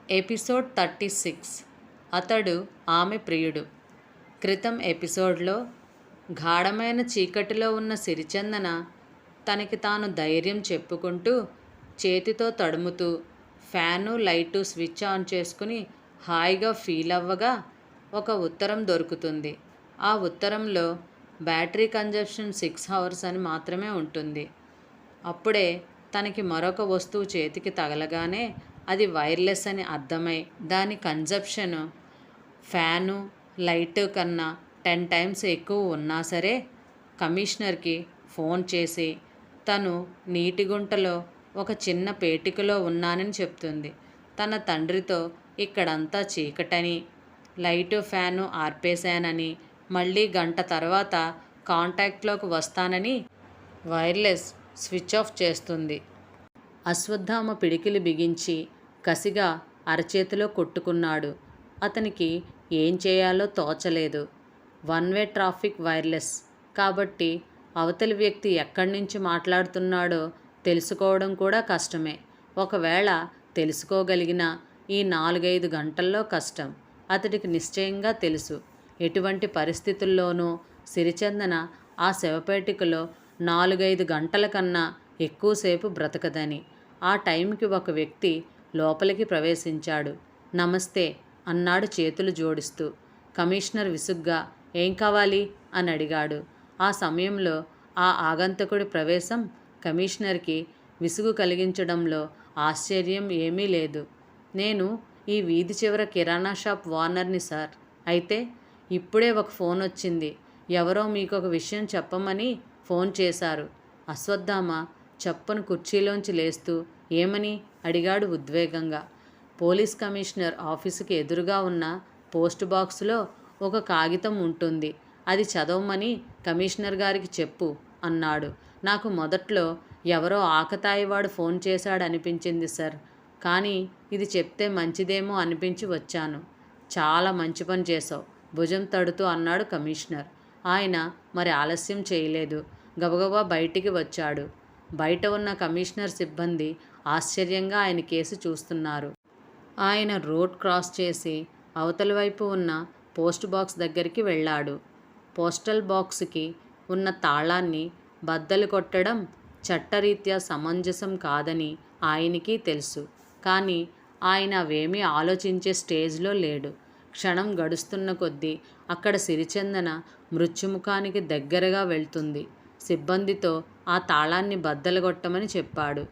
Episode 36. అతడు ఆమె ప్రియుడు. క్రితం ఎపిసోడ్లో గాఢమైన చీకటిలో ఉన్న సిరిచందన తనకి తాను ధైర్యం చెప్పుకుంటూ చేతితో తడుముతూ ఫ్యాను లైటు స్విచ్ ఆన్ చేసుకుని హాయిగా ఫీల్ అవ్వగా ఒక ఉత్తరం దొరుకుతుంది. ఆ ఉత్తరంలో బ్యాటరీ కన్జంప్షన్ 6 hours అని మాత్రమే ఉంటుంది. అప్పుడే తనకి మరొక వస్తువు చేతికి తగలగానే అది వైర్లెస్ అని అర్థమై దాని కన్జంప్షన్ ఫ్యాను లైటు కన్నా 10 times ఎక్కువ ఉన్నా సరే కమిషనర్కి ఫోన్ చేసి తను నీటిగుంటలో ఒక చిన్న పేటికలో ఉన్నానని చెప్తుంది. తన తండ్రితో ఇక్కడంతా చీకటని, లైటు ఫ్యాను ఆర్పేశానని, మళ్ళీ గంట తర్వాత కాంటాక్ట్లోకి వస్తానని వైర్లెస్ స్విచ్ ఆఫ్ చేస్తుంది. అశ్వత్థామ పిడికిలి బిగించి కసిగా అరచేతిలో కొట్టుకున్నాడు. అతనికి ఏం చేయాలో తోచలేదు. 1-way ట్రాఫిక్ వైర్లెస్ కాబట్టి అవతలి వ్యక్తి ఎక్కడి నుంచి మాట్లాడుతున్నాడో తెలుసుకోవడం కూడా కష్టమే. ఒకవేళ తెలుసుకోగలిగినా ఈ 4-5 గంటల్లో కష్టం. అతడికి నిశ్చయంగా తెలుసు, ఎటువంటి పరిస్థితుల్లోనూ సిరిచందన ఆ శవపేటికలో 4-5 గంటల కన్నా ఎక్కువసేపు బ్రతకదని. ఆ టైంకి ఒక వ్యక్తి లోపలికి ప్రవేశించాడు. నమస్తే అన్నాడు చేతులు జోడిస్తూ. కమిషనర్ విసుగ్గా ఏం కావాలి అని అడిగాడు. ఆ సమయంలో ఆ ఆగంతకుడి ప్రవేశం కమిషనర్కి విసుగు కలిగించడంలో ఆశ్చర్యం ఏమీ లేదు. నేను ఈ వీధి చివర కిరాణా షాప్ ఓనర్ని సార్. అయితే ఇప్పుడే ఒక ఫోన్ వచ్చింది. ఎవరో మీకు ఒక విషయం చెప్పమని ఫోన్ చేశారు. అశ్వత్థామ చప్పున కుర్చీలోంచి లేస్తూ ఏమని అడిగాడు ఉద్వేగంగా. పోలీస్ కమిషనర్ ఆఫీసుకి ఎదురుగా ఉన్న పోస్ట్ బాక్సులో ఒక కాగితం ఉంటుంది. అది చదవమని కమిషనర్ గారికి చెప్పు అన్నాడు. నాకు మొదట్లో ఎవరో ఆకతాయివాడు ఫోన్ చేశాడనిపించింది సార్. కానీ ఇది చెప్తే మంచిదేమో అనిపించి వచ్చాను. చాలా మంచి పని చేశావు భుజం తడుతూ అన్నాడు కమిషనర్. ఆయన మరి ఆలస్యం చేయలేదు. గబగబా బయటికి వచ్చాడు. బయట ఉన్న కమిషనర్ సిబ్బంది ఆశ్చర్యంగా ఆయన కేసు చూస్తున్నారు. ఆయన రోడ్ క్రాస్ చేసి అవతలి వైపు ఉన్న పోస్ట్ బాక్స్ దగ్గరికి వెళ్ళాడు. పోస్టల్ బాక్స్కి ఉన్న తాళాన్ని బద్దలు కొట్టడం చట్టరీత్యా సమంజసం కాదని ఆయనకి తెలుసు. కానీ ఆయన అవేమీ ఆలోచించే స్టేజ్లో లేడు. క్షణం గడుస్తున్న కొద్దీ అక్కడ సిరిచందన మృత్యుముఖానికి దగ్గరగా వెళ్తుంది. సిబ్బందితో ఆ తాళాన్ని బద్దలుగొట్టమని చెప్పాడు.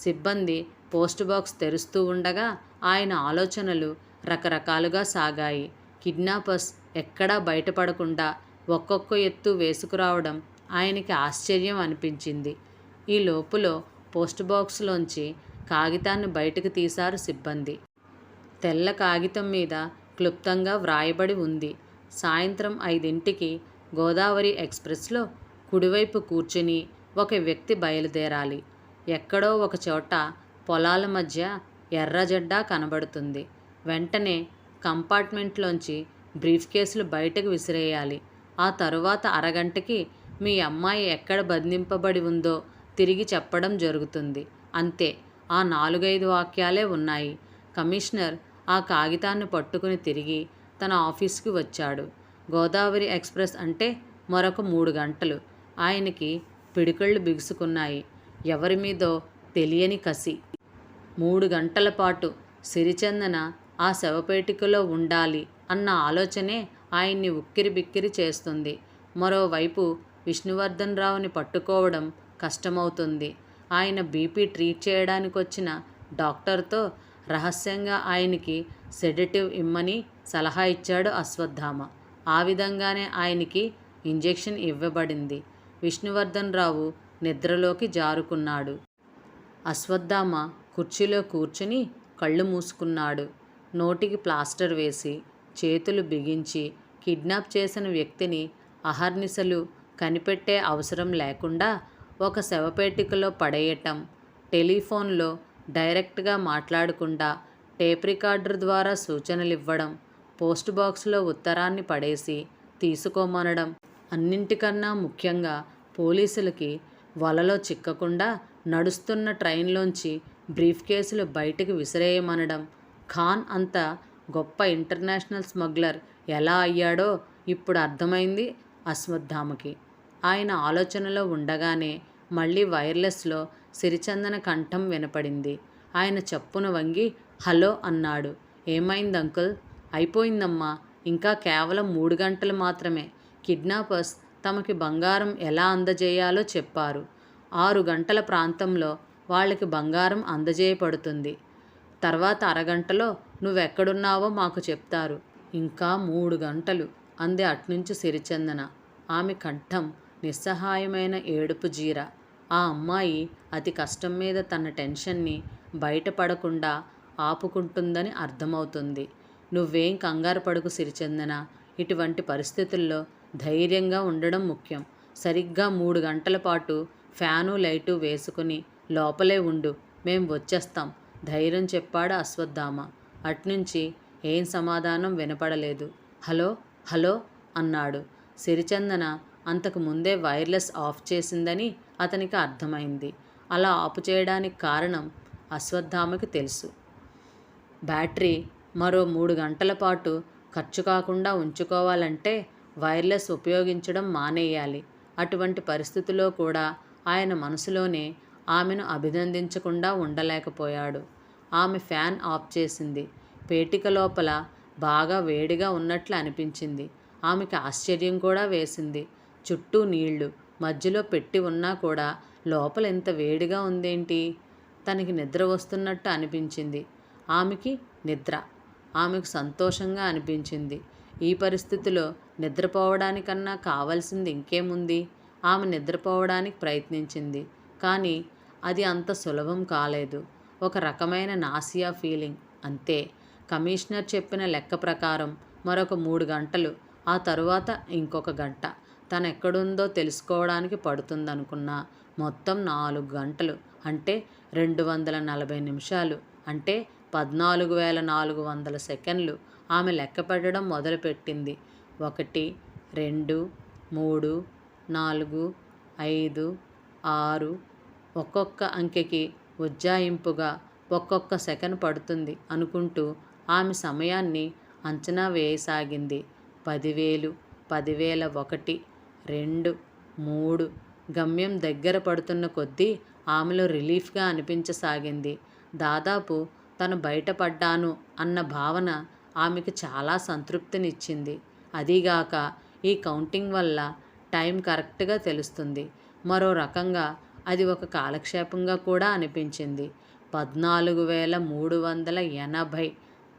సిబ్బంది పోస్ట్ బాక్స్ తెరుస్తూ ఉండగా ఆయన ఆలోచనలు రకరకాలుగా సాగాయి. కిడ్నాపర్స్ ఎక్కడా బయటపడకుండా ఒక్కొక్క ఎత్తు వేసుకురావడం ఆయనకి ఆశ్చర్యం అనిపించింది. ఈ లోపులో పోస్ట్ బాక్స్లోంచి కాగితాన్ని బయటకు తీశారు సిబ్బంది. తెల్ల కాగితం మీద క్లుప్తంగా వ్రాయబడి ఉంది. సాయంత్రం 5 గోదావరి ఎక్స్ప్రెస్లో కుడివైపు కూర్చుని ఒక వ్యక్తి బయలుదేరాలి. ఎక్కడో ఒక చోట పొలాల మధ్య ఎర్రజెండా కనబడుతుంది. వెంటనే కంపార్ట్మెంట్లోంచి బ్రీఫ్ కేసులు బయటకు విసిరేయాలి. ఆ తరువాత అరగంటకి మీ అమ్మాయి ఎక్కడ బంధింపబడి ఉందో తిరిగి చెప్పడం జరుగుతుంది. అంతే. ఆ 4-5 వాక్యాలే ఉన్నాయి. కమిషనర్ ఆ కాగితాన్ని పట్టుకుని తిరిగి తన ఆఫీస్కి వచ్చాడు. గోదావరి ఎక్స్ప్రెస్ అంటే మరొక 3 గంటలు. ఆయనకి పిడికిళ్ళు బిగుసుకున్నాయి. ఎవరి మీదో తెలియని కసి. 3 గంటల పాటు సిరిచందన ఆ శవపేటికలో ఉండాలి అన్న ఆలోచనే ఆయన్ని ఉక్కిరి బిక్కిరి చేస్తుంది. మరోవైపు విష్ణువర్ధన్ రావుని పట్టుకోవడం కష్టమవుతుంది. ఆయన బీపీ ట్రీట్ చేయడానికి వచ్చిన డాక్టర్తో రహస్యంగా ఆయనకి సెడేటివ్ ఇమ్మని సలహా ఇచ్చాడు అశ్వత్థామ. ఆ విధంగానే ఆయనకి ఇంజెక్షన్ ఇవ్వబడింది. విష్ణువర్ధన్ రావు నిద్రలోకి జారుకున్నాడు. అశ్వత్థామ కుర్చీలో కూర్చుని కళ్ళు మూసుకున్నాడు. నోటికి ప్లాస్టర్ వేసి చేతులు బిగించి కిడ్నాప్ చేసిన వ్యక్తిని అహర్నిశలు కనిపెట్టే అవసరం లేకుండా ఒక శవపేటికలో పడేయటం, టెలిఫోన్లో డైరెక్ట్గా మాట్లాడకుండా టేప్ రికార్డర్ ద్వారా సూచనలివ్వడం, పోస్ట్ బాక్స్లో ఉత్తరాన్ని పడేసి తీసుకోమనడం, అన్నింటికన్నా ముఖ్యంగా పోలీసులకి వలలో చిక్కకుండా నడుస్తున్న ట్రైన్లోంచి బ్రీఫ్ కేసులు బయటకు విసిరేయమనడం, ఖాన్ అంత గొప్ప ఇంటర్నేషనల్ స్మగ్లర్ ఎలా అయ్యాడో ఇప్పుడు అర్థమైంది అశ్వత్థామకి. ఆయన ఆలోచనలో ఉండగానే మళ్ళీ వైర్లెస్లో సిరిచందన కంఠం వినపడింది. ఆయన చప్పున వంగి హలో అన్నాడు. ఏమైంది అంకుల్? అయిపోయిందమ్మా, ఇంకా కేవలం 3 గంటలు మాత్రమే. కిడ్నాపర్స్ తమకి బంగారం ఎలా అందజేయాలో చెప్పారు. 6 గంటల ప్రాంతంలో వాళ్ళకి బంగారం అందజేయబడుతుంది. తర్వాత అరగంటలో నువ్వెక్కడున్నావో మాకు చెప్తారు. ఇంకా 3 గంటలు అంది అట్నుంచి సిరిచందన. ఆమె కంఠం నిస్సహాయమైన ఏడుపు జీర. ఆ అమ్మాయి అతి కష్టం మీద తన టెన్షన్ని బయటపడకుండా ఆపుకుంటుందని అర్థమవుతుంది. నువ్వేం కంగారు పడకు సిరిచందన. ఇటువంటి పరిస్థితుల్లో ధైర్యంగా ఉండడం ముఖ్యం. సరిగ్గా 3 గంటల పాటు ఫ్యాను లైటు వేసుకుని లోపలే ఉండు, మేం వచ్చేస్తాం ధైర్యం చెప్పాడు అశ్వత్థామ. అట్నుంచి ఏం సమాధానం వినపడలేదు. హలో హలో అన్నాడు. సిరిచందన అంతకు ముందే వైర్లెస్ ఆఫ్ చేసిందని అతనికి అర్థమైంది. అలా ఆపు చేయడానికి కారణం అశ్వత్థామకి తెలుసు. బ్యాటరీ మరో 3 గంటల పాటు ఖర్చు కాకుండా ఉంచుకోవాలంటే వైర్లెస్ ఉపయోగించడం మానేయాలి. అటువంటి పరిస్థితిలో కూడా ఆయన మనసులోనే ఆమెను అభినందించకుండా ఉండలేకపోయాడు. ఆమె ఫ్యాన్ ఆఫ్ చేసింది. పేటిక లోపల బాగా వేడిగా ఉన్నట్లు అనిపించింది. ఆమెకి ఆశ్చర్యం కూడా వేసింది. చుట్టూ నీళ్లు మధ్యలో పెట్టి ఉన్నా కూడా లోపల ఎంత వేడిగా ఉందేంటి? తనకి నిద్ర వస్తున్నట్టు అనిపించింది. ఆమెకి నిద్ర. ఆమెకు సంతోషంగా అనిపించింది. ఈ పరిస్థితిలో నిద్రపోవడానికన్నా కావాల్సింది ఇంకేముంది? ఆమె నిద్రపోవడానికి ప్రయత్నించింది. కానీ అది అంత సులభం కాలేదు. ఒక రకమైన నాసియా ఫీలింగ్ అంతే. కమిషనర్ చెప్పిన లెక్క ప్రకారం మరొక 3 గంటలు, ఆ తరువాత ఇంకొక గంట తనెక్కడుందో తెలుసుకోవడానికి పడుతుందనుకున్నా. మొత్తం 4 గంటలు అంటే 240 నిమిషాలు అంటే 14,400 సెకండ్లు. ఆమె లెక్క పెట్టడం మొదలుపెట్టింది. 1 2 3 4 5 6 ఒక్కొక్క అంకెకి ఉజ్జాయింపుగా ఒక్కొక్క సెకను పడుతుంది అనుకుంటూ ఆమె సమయాన్ని అంచనా వేయసాగింది. 10,000 10,001 2 3 గమ్యం దగ్గర పడుతున్న కొద్దీ ఆమెలో రిలీఫ్గా అనిపించసాగింది. దాదాపు తను బయటపడ్డాను అన్న భావన ఆమెకు చాలా సంతృప్తినిచ్చింది. అదీగాక ఈ కౌంటింగ్ వల్ల టైం కరెక్ట్గా తెలుస్తుంది. మరో రకంగా అది ఒక కాలక్షేపంగా కూడా అనిపించింది. 14,380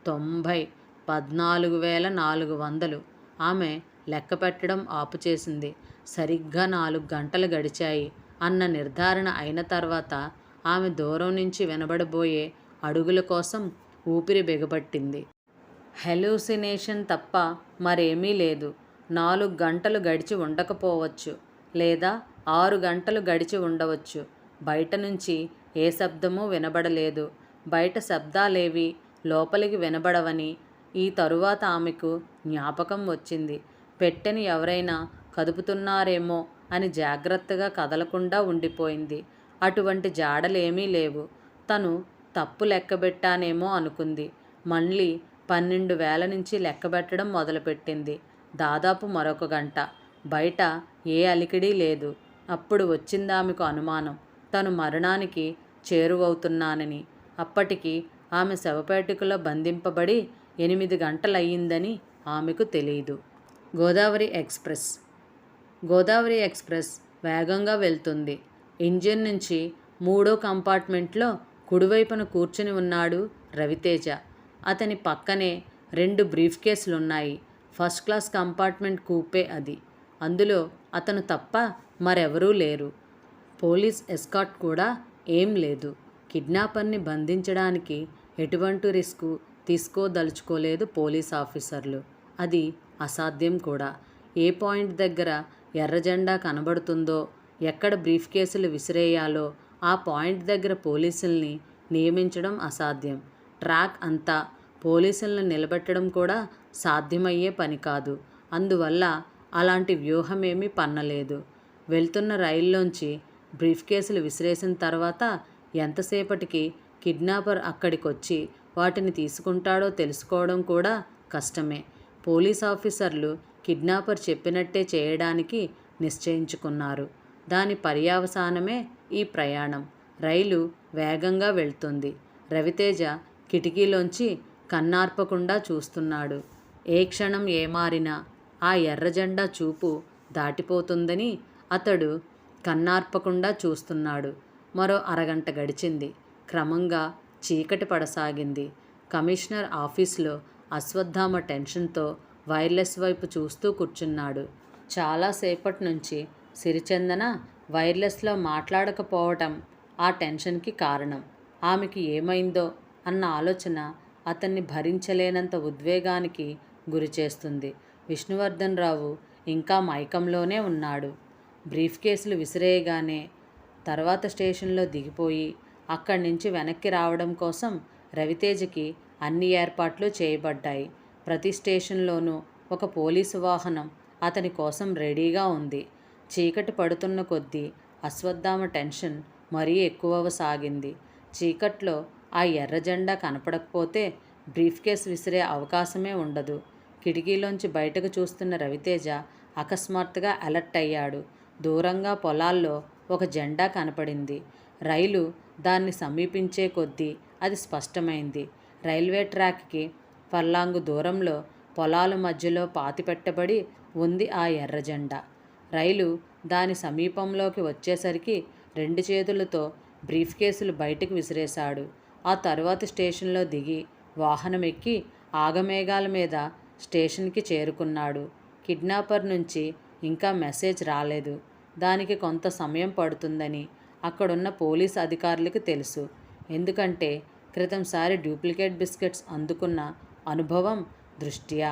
90 14,400 ఆమె లెక్క పెట్టడం ఆపు చేసింది. సరిగ్గా 4 గంటలు గడిచాయి అన్న నిర్ధారణ అయిన తర్వాత ఆమె దూరం నుంచి వినబడబోయే అడుగుల కోసం ఊపిరి బిగపట్టింది. హెలూసినేషన్ తప్ప మరేమీ లేదు. 4 గంటలు గడిచి ఉండకపోవచ్చు, లేదా 6 గంటలు గడిచి ఉండవచ్చు. బయట నుంచి ఏ శబ్దమూ వినబడలేదు. బయట శబ్దాలేవి లోపలికి వినబడవని ఈ తరువాత ఆమెకు జ్ఞాపకం వచ్చింది. పెట్టెని ఎవరైనా కదుపుతున్నారేమో అని జాగ్రత్తగా కదలకుండా ఉండిపోయింది. అటువంటి జాడలేమీ లేవు. తను తప్పు లెక్కబెట్టానేమో అనుకుంది. మళ్ళీ 12,000 నుంచి లెక్కబెట్టడం మొదలుపెట్టింది. దాదాపు మరొక గంట. బయట ఏ అలికిడి లేదు. అప్పుడు వచ్చిందామెకు అనుమానం, తను మరణానికి చేరువవుతున్నానని. అప్పటికి ఆమె శవపేటికలో బంధింపబడి 8 గంటలయ్యిందని ఆమెకు తెలీదు. గోదావరి ఎక్స్ప్రెస్. గోదావరి ఎక్స్ప్రెస్ వేగంగా వెళ్తుంది. ఇంజిన్ నుంచి 3వ కంపార్ట్మెంట్లో కుడివైపున కూర్చుని ఉన్నాడు రవితేజ. అతని పక్కనే 2 బ్రీఫ్ కేసులున్నాయి. ఫస్ట్ క్లాస్ కంపార్ట్మెంట్ కూపే అది. అందులో అతను తప్ప మరెవరూ లేరు. పోలీస్ ఎస్కార్ట్ కూడా ఏం లేదు. కిడ్నాపర్ని బంధించడానికి ఎటువంటి రిస్కు తీసుకోదలుచుకోలేదు పోలీస్ ఆఫీసర్లు. అది అసాధ్యం కూడా. ఏ పాయింట్ దగ్గర ఎర్ర జెండా కనబడుతుందో, ఎక్కడ బ్రీఫ్ కేసులు విసిరేయాలో ఆ పాయింట్ దగ్గర పోలీసుల్ని నియమించడం అసాధ్యం. ట్రాక్ అంతా పోలీసులను నిలబెట్టడం కూడా సాధ్యమయ్యే పని కాదు. అందువల్ల అలాంటి వ్యూహమేమీ పన్నలేదు. వెళ్తున్న రైల్లోంచి బ్రీఫ్ కేసులు విసిరేసిన తర్వాత ఎంతసేపటికి కిడ్నాపర్ అక్కడికొచ్చి వాటిని తీసుకుంటాడో తెలుసుకోవడం కూడా కష్టమే. పోలీస్ ఆఫీసర్లు కిడ్నాపర్ చెప్పినట్టే చేయడానికి నిశ్చయించుకున్నారు. దాని పర్యవసానమే ఈ ప్రయాణం. రైలు వేగంగా వెళ్తుంది. రవితేజ కిటికీలోంచి కన్నార్పకుండా చూస్తున్నాడు. ఏ క్షణం ఏమారినా ఆ ఎర్రజెండా చూపు దాటిపోతుందని అతడు కన్నార్పకుండా చూస్తున్నాడు. మరో అరగంట గడిచింది. క్రమంగా చీకటి పడసాగింది. కమిషనర్ ఆఫీసులో అశ్వత్థామ టెన్షన్తో వైర్లెస్ వైపు చూస్తూ కూర్చున్నాడు. చాలాసేపటి నుంచి సిరిచందన వైర్లెస్లో మాట్లాడకపోవటం ఆ టెన్షన్కి కారణం. ఆమెకి ఏమైందో అన్న ఆలోచన అతన్ని భరించలేనంత ఉద్వేగానికి గురిచేస్తుంది. విష్ణువర్ధన్ రావు ఇంకా మైకంలోనే ఉన్నాడు. బ్రీఫ్ కేసులు విసిరేయగానే తర్వాత స్టేషన్లో దిగిపోయి అక్కడి నుంచి వెనక్కి రావడం కోసం రవితేజకి అన్ని ఏర్పాట్లు చేయబడ్డాయి. ప్రతి స్టేషన్లోనూ ఒక పోలీసు వాహనం అతని కోసం రెడీగా ఉంది. చీకటి పడుతున్న కొద్దీ అశ్వత్థామ టెన్షన్ మరీ ఎక్కువవసాగింది. చీకట్లో ఆ ఎర్ర జెండా కనపడకపోతే బ్రీఫ్ కేస్ విసిరే అవకాశమే ఉండదు. కిటికీలోంచి బయటకు చూస్తున్న రవితేజ అకస్మాత్తుగా అలర్ట్ అయ్యాడు. దూరంగా పొలాల్లో ఒక జెండా కనపడింది. రైలు దాన్ని సమీపించే కొద్దీ అది స్పష్టమైంది. రైల్వే ట్రాక్కి ఫర్లాంగు దూరంలో పొలాల మధ్యలో పాతిపెట్టబడి ఉంది ఆ ఎర్ర జెండా. రైలు దాని సమీపంలోకి వచ్చేసరికి 2 చేతులతో బ్రీఫ్ కేసులు బయటకు విసిరేశాడు. ఆ తరువాతి స్టేషన్లో దిగి వాహనం ఎక్కి ఆగమేఘాల మీద స్టేషన్కి చేరుకున్నాడు. కిడ్నాపర్ నుంచి ఇంకా మెసేజ్ రాలేదు. దానికి కొంత సమయం పడుతుందని అక్కడున్న పోలీస్ అధికారులకు తెలుసు. ఎందుకంటే క్రితంసారి డూప్లికేట్ బిస్కెట్స్ అందుకున్న అనుభవం దృష్ట్యా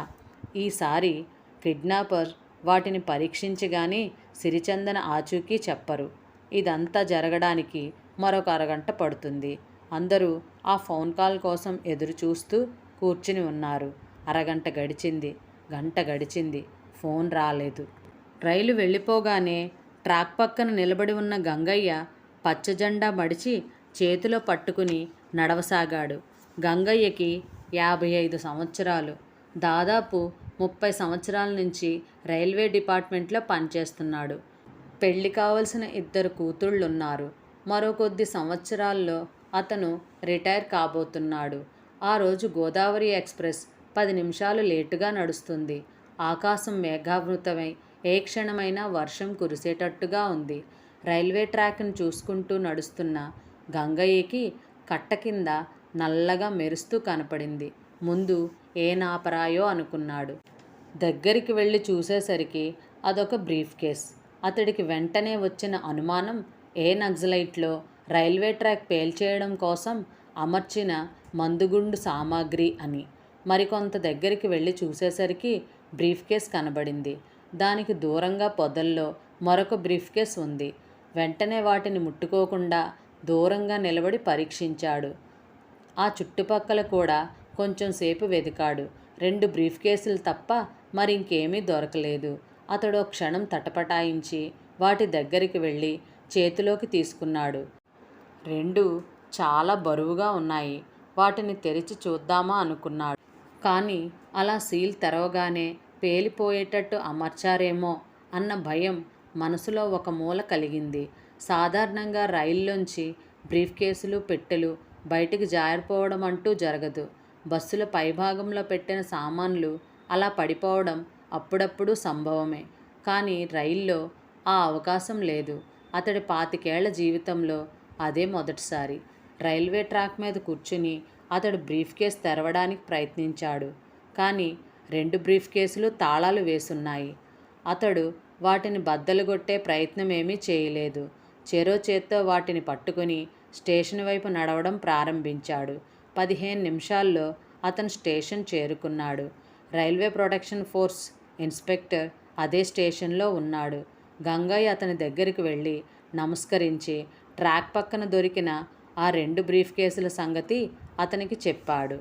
ఈసారి కిడ్నాపర్ వాటిని పరీక్షించి గానీ సిరిచందన ఆచూకీ చెప్పరు. ఇదంతా జరగడానికి మరొక అరగంట పడుతుంది. అందరూ ఆ ఫోన్ కాల్ కోసం ఎదురు చూస్తూ కూర్చుని ఉన్నారు. అరగంట గడిచింది. గంట గడిచింది. ఫోన్ రాలేదు. రైలు వెళ్ళిపోగానే ట్రాక్ పక్కన నిలబడి ఉన్న గంగయ్య పచ్చజెండా మడిచి చేతిలో పట్టుకుని నడవసాగాడు. గంగయ్యకి 55 సంవత్సరాలు. దాదాపు 30 సంవత్సరాల నుంచి రైల్వే డిపార్ట్మెంట్లో పనిచేస్తున్నాడు. పెళ్లి కావలసిన 2 కూతుళ్ళున్నారు. మరో కొద్ది సంవత్సరాల్లో అతను రిటైర్ కాబోతున్నాడు. ఆ రోజు గోదావరి ఎక్స్ప్రెస్ 10 నిమిషాలు లేటుగా నడుస్తుంది. ఆకాశం మేఘావృతమై ఏ క్షణమైనా వర్షం కురిసేటట్టుగా ఉంది. రైల్వే ట్రాక్ను చూసుకుంటూ నడుస్తున్న గంగయ్యకి కట్ట కింద నల్లగా మెరుస్తూ కనపడింది. ముందు ఏ నాపరాయో అనుకున్నాడు. దగ్గరికి వెళ్ళి చూసేసరికి అదొక బ్రీఫ్ కేస్. అతడికి వెంటనే వచ్చిన అనుమానం ఏ నక్సలైట్లో రైల్వే ట్రాక్ పేల్చేయడం కోసం అమర్చిన మందుగుండు సామాగ్రి అని. మరికొంత దగ్గరికి వెళ్ళి చూసేసరికి బ్రీఫ్ కేస్ కనబడింది. దానికి దూరంగా పొదల్లో మరొక బ్రీఫ్ కేస్ ఉంది. వెంటనే వాటిని ముట్టుకోకుండా దూరంగా నిలబడి పరీక్షించాడు. ఆ చుట్టుపక్కల కూడా కొంచెం సేపు వెదికాడు. 2 బ్రీఫ్ కేసులు తప్ప మరింకేమీ దొరకలేదు. అతడు క్షణం తటపటాయించి వాటి దగ్గరికి వెళ్ళి చేతిలోకి తీసుకున్నాడు. 2 చాలా బరువుగా ఉన్నాయి. వాటిని తెరిచి చూద్దామా అనుకున్నాడు. కానీ అలా సీల్ తెరవగానే పేలిపోయేటట్టు అమర్చారేమో అన్న భయం మనసులో ఒక మూల కలిగింది. సాధారణంగా రైల్లోంచి బ్రీఫ్ కేసులు పెట్టెలు బయటికి జారిపోవడం అంటూ జరగదు. బస్సుల పైభాగంలో పెట్టిన సామాన్లు అలా పడిపోవడం అప్పుడప్పుడు సంభవమే. కానీ రైల్లో ఆ అవకాశం లేదు. అతడి 25 ఏళ్ల జీవితంలో అదే మొదటిసారి. రైల్వే ట్రాక్ మీద కూర్చుని అతడు బ్రీఫ్ కేస్ తెరవడానికి ప్రయత్నించాడు. కానీ 2 బ్రీఫ్ కేసులు తాళాలు వేసున్నాయి. అతడు వాటిని బద్దలుగొట్టే ప్రయత్నమేమీ చేయలేదు. చెరో చేత్తో వాటిని పట్టుకుని స్టేషన్ వైపు నడవడం ప్రారంభించాడు. 15 నిమిషాల్లో అతను స్టేషన్ చేరుకున్నాడు. రైల్వే ప్రొటెక్షన్ ఫోర్స్ ఇన్స్పెక్టర్ అదే స్టేషన్లో ఉన్నాడు. గంగయ్య అతని దగ్గరికి వెళ్ళి నమస్కరించి ట్రాక్ పక్కన దొరికిన ఆ 2 బ్రీఫ్ కేసుల సంగతి అతనికి చెప్పాడు.